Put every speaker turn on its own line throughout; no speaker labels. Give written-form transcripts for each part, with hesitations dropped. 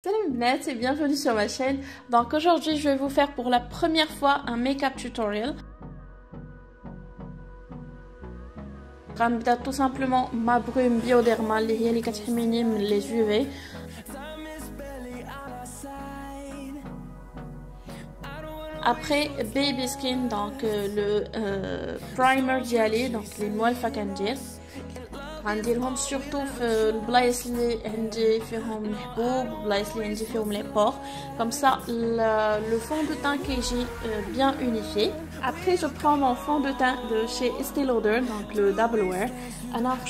Salut Bnet et bienvenue sur ma chaîne. Donc aujourd'hui je vais vous faire pour la première fois un make-up tutorial. غنبدا tout simplement ma brume bioderma اللي هي اللي كتحميني من les UV. Après baby skin, donc le primer ديالي donc اللي موالفه كندير غنديرهم surtout في البلايص اللي عندي فيهم الحبوب والبلايص اللي عندي فيهم لي بور comme ça le fond de teint كيجي bien unifié. Après je prends mon fond de teint de chez Estée Lauder, donc le Double Wear.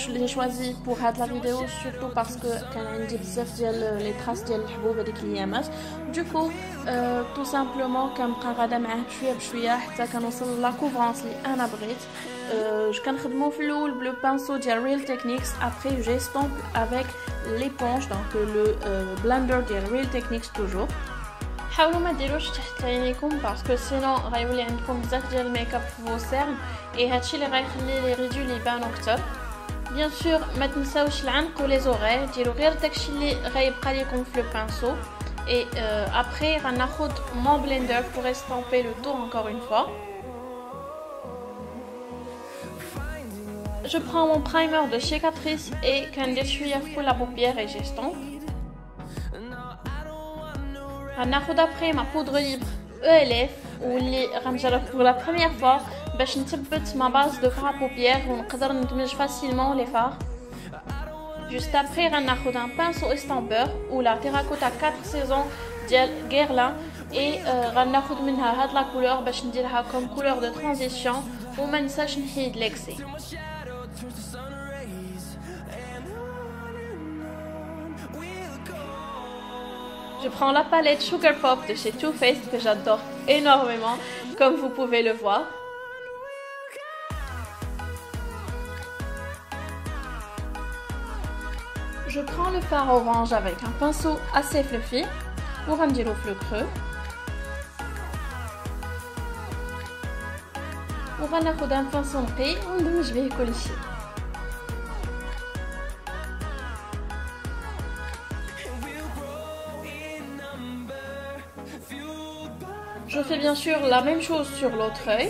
Je l'ai choisi pour cette la vidéo surtout parce que كان عندي بزاف ديال les traces ديال الحبوب هذيك الايامات. Du coup tout simplement كنبقى غادا معاه بشويه بشويه حتى كنوصل لا كوفرونس اللي انا بغيت. Je كنخدمو في الاول le pinceau ديال Real Techniques. Après j'estompe avec l'éponge, donc le blender ديال Real Techniques toujours. حاولوا ما ديروش تحت عينيكم باسكو سينو غيولي عندكم بزاف ديال الميك اب في فو سيرن اي هادشي اللي غيخلي لي ريدو لي يبانو كتر. بيان سور ما تنساوش العنق ولي زوغي، ديروا غير داكشي اللي غيبقى لكم في لو بانسو. اي ابري غناخد مون بلندر بور estomper le tout encore une fois. Je prends mon primer de chez Catrice et كندير شويه في la paupière et j'estompe. غناخد après ma poudre libre ELF واللي غنجرب pour la première fois باش نثبت ma base de fard à paupières ونقدر ندمج facilement les fards. Juste après غناخد un pinceau estampeur ou la terracotta 4 saisons ديال Guerlain et غناخد منها هاد لا couleur باش نديرها comme couleur de transition وما ننساش نحيد l'excès. Je prends la palette Sugar Pop de chez Too Faced que j'adore énormément, comme vous pouvez le voir. Je prends le fard orange avec un pinceau assez fluffy pour un le creux. وغناخد un pinceau نقي وندمج به كل شيء. Je fais bien sûr la même chose sur l'autre œil.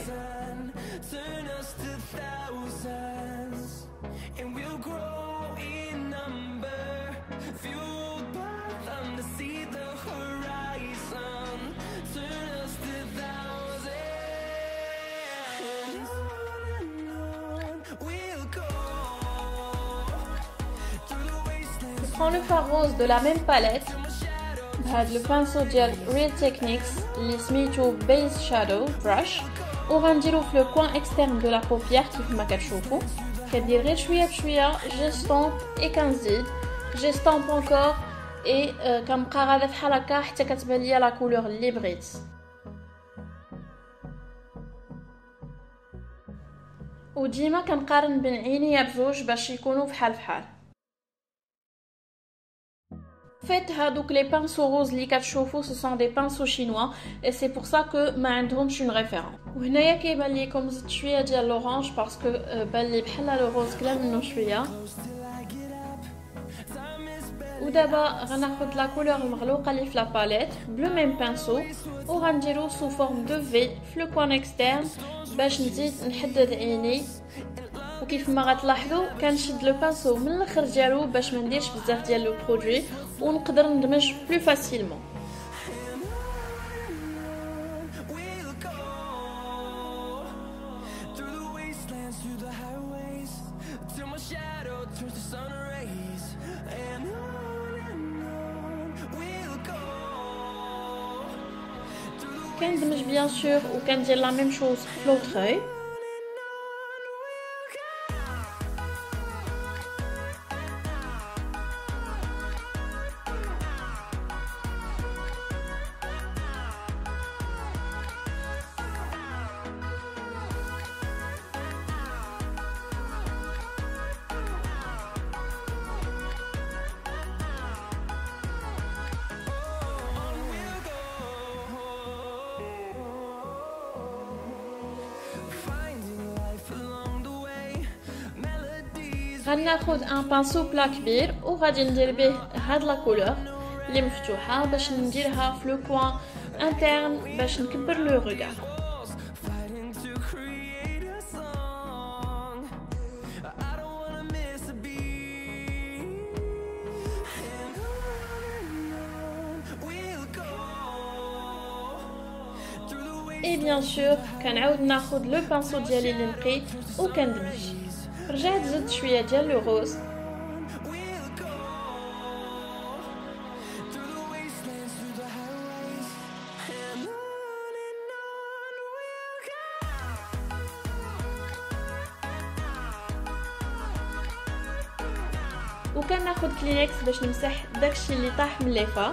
Je prends le fard rose de la même palette. Le pinceau de Real Techniques, les Smito Base Shadow Brush. On va dire le coin externe de la paupière qui m'a كتشوفوا. كدير غير شويه بشويه j'estompe et كنزيد j'estompe encore et كنبقى غادا فحال هكا حتى كتبان ليا لا كولور اللي بغيت. وديما كنقارن بين عينيا بجوج باش يكونوا فحال فحال. Faites هادوك les pinceaux roses اللي كتشوفوا ce sont des pinceaux chinois et c'est pour ça que ما عندهمش une référence. وهنايا كيبان لكم زدت شويه ديال لورانج باسكو بان لي بحال لو روز كلا منه شويه. ودابا غناخد لا كولور المغلوقه اللي في لا باليت بلو ميم بانسو وغنديرو سو فورم دو في في لو كوان اكسترن باش نزيد نحدد عيني. وكيف ما غتلاحظوا كنشد لو بانسو من الاخر ديالو باش ما نديرش بزاف ديال لو برودوي ونقدر ندمج بلو فاسيلمون. كندمج بيان سور وكندير لا ميم شوز في لوطر اوي. غناخد ان بانسو بلا كبير وغادي ندير به هاد لا كولور اللي مفتوحه باش نديرها في لو كوان انترن باش نكبر لو ريغار. Et bien sûr كنعاود ناخذ لو بانسو ديالي اللي نقيت وكندمج. رجعت زدت شويه ديال لو روز وكناخذ كلينكس باش نمسح داكشي اللي طاح من ليفا.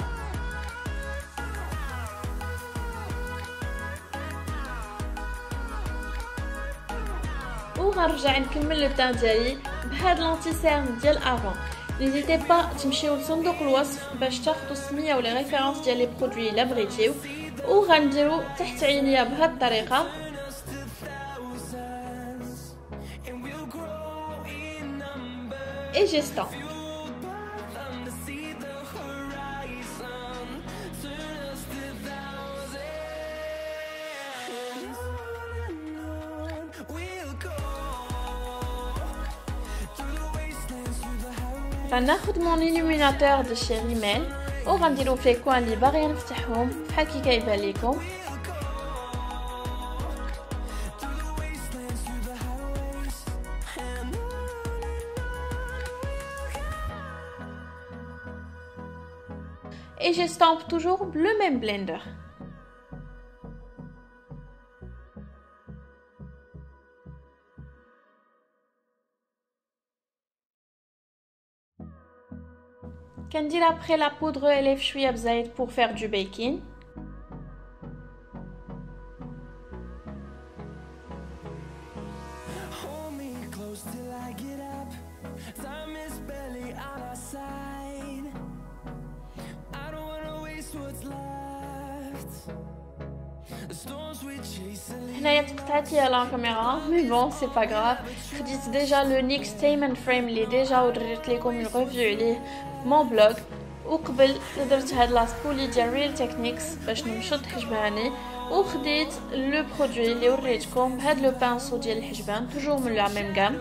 وغنرجع نكمل لو تان ديالي بهاد لانتي سيرن ديال افون. نيزيتي با تمشيو لصندوق الوصف باش تاخذوا السميه ولا ريفيرونس ديال لي برودوي الا بغيتيو، وغنديرو تحت عينيا بهاد الطريقه. اي جيستون غناخد مون illuminateur de chez Rimmel وغنديرو في كوان اللي باغيه نفتحهم بحال كي كيبان لكم. Et j'estompe toujours le même blender. كندير après la poudre élève شويه بزيت pour faire du baking. هنايا تقطعت ليا لا كاميرا مي بون سي با غراف. خديت ديجا لو نيك ستيمن فريم اللي ديجا وريت لكم الريفيو عليه في مون بلوغ، وقبل درت هاد لا سبولي ديال ريل تكنيكس باش نمشط حجباني، وخديت لو برودوي اللي وريتكم بهاد لو بانسو ديال الحجبان توجور من لا ميم غام،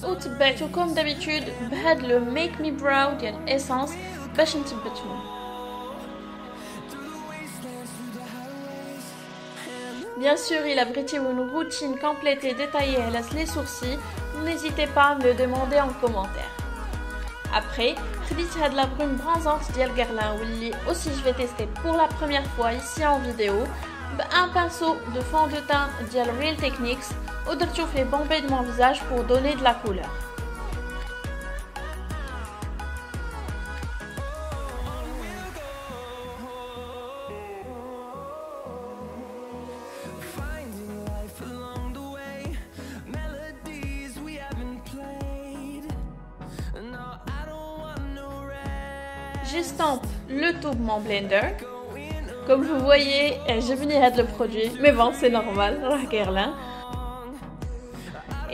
وتبعتو كوم دابيتود بهاد لو ميك مي براو ديال اسانس باش نثبتهم. Bien sûr, il abrite une routine complète et détaillée à les sourcils. N'hésitez pas à me le demander en commentaire. Après, خديت هاد la brume bronzante ديال Guerlain واللي aussi je vais tester pour la première fois ici en vidéo بun pinceau de fond de teint ديال Real Techniques ودرتو في bombé de mon visage pour donner de la couleur. J'estompe le tout de mon blender. Comme vous voyez, j'ai fini le produit, mais bon, c'est normal, Guerlain.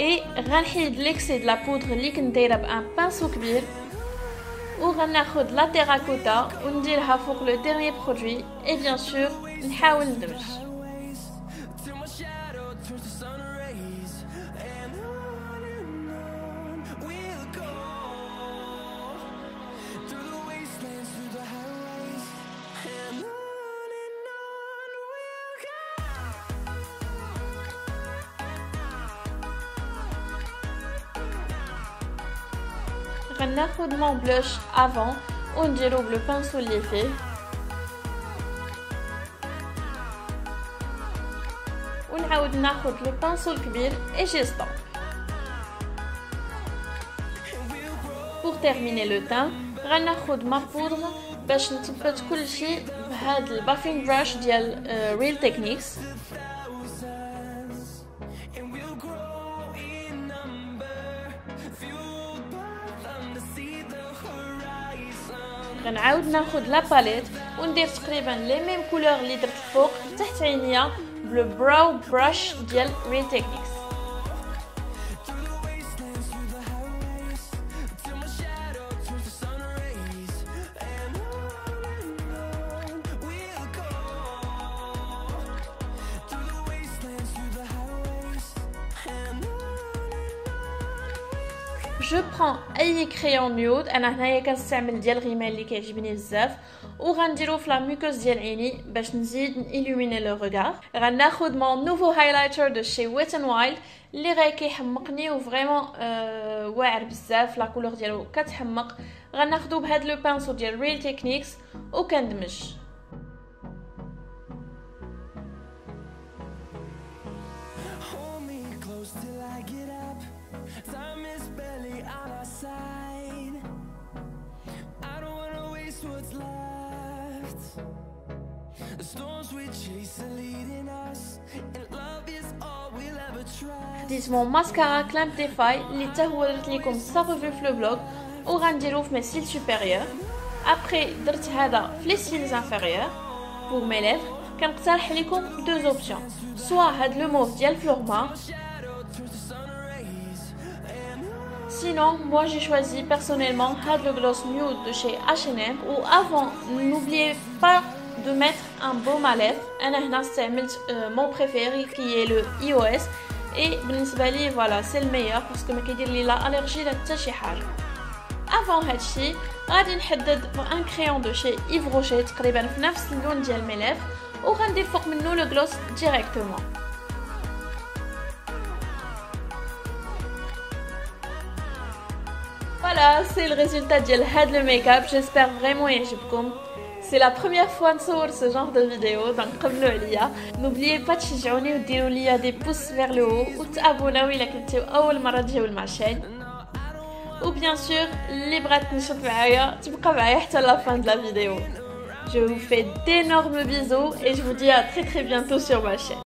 Et غنحيد l'excès de la poudre اللي كنت دايره بان pinceau كبير، وغناخد la terracotta ونديرها فوق le dernier produit et bien sûr نحاول ندمج. غناخد مون بلوش avant ونديرو بلو بانسو اللي فيه، ونعاود ناخد لو بانسو الكبير et j'estompe. Pour terminer le teint غناخد ما بودر باش نثبت كلشي بهاد البافين براش ديال ريل تكنيكس. غنعاود ناخد لا باليت وندير تقريبا لي ميم كولور اللي درت الفوق تحت عينيا بلو براو براش ديال ريل تكنيكس. جو برون اي كريون نيود. انا هنايا كنستعمل ديال الرمال اللي كيعجبني بزاف وغنديرو في لا ميكوز ديال عيني باش نزيد نيلوميني لو ريغار. غناخذ مون نوفو هايلايتر دو شي ويت ان وايلد اللي غا كيحمقني وفريمون واعر بزاف، لا كولور ديالو كتحمق. غناخذو بهاد لو بانسو ديال ريل تكنيكس وكندمج.
Time is barely on our side. I don't wanna waste what's left. The storms we chase are leading us, and love is all we'll ever try.
خديت مون ماسكارا كلامبيفاي اللي حتى هو درت لكم سا ريفيو في لو بلوغ وغنديرو في مي سيل سوبيريور. ابري درت هذا في لي سيلز انفيريور بور مي ليفر. كنقترح لكم دو اوبسيون، سوا هاد لو موف ديال فلورما. Sinon, moi j'ai choisi personnellement le gloss nude de chez H&M. Ou avant, n'oubliez pas de mettre un baume à lèvres. Mon préféré qui est le iOS. Et voilà, c'est le meilleur parce que je allergie à la حاجة. Avant هادشي غادي نحدد un crayon de chez Yves Rocher تقريبا في نفس اللون ديال mes lèvres وغندير فوق منه le gloss directement. Voilà, c'est le résultat de le make-up. J'espère vraiment يعجبكم. C'est la première fois نصور ce genre de vidéo, donc قبلوا عليا. N'oubliez pas de تشجعوني وديروا لي des pouces vers le haut وتابوناو إلا كنتو أول مرة تجيو للماشين. Ou bien sûr, اللي بغات تنشط معايا تبقى معايا حتى la fin de la vidéo. Je vous fais d'énormes bisous et je vous dis à très bientôt sur ma chaîne.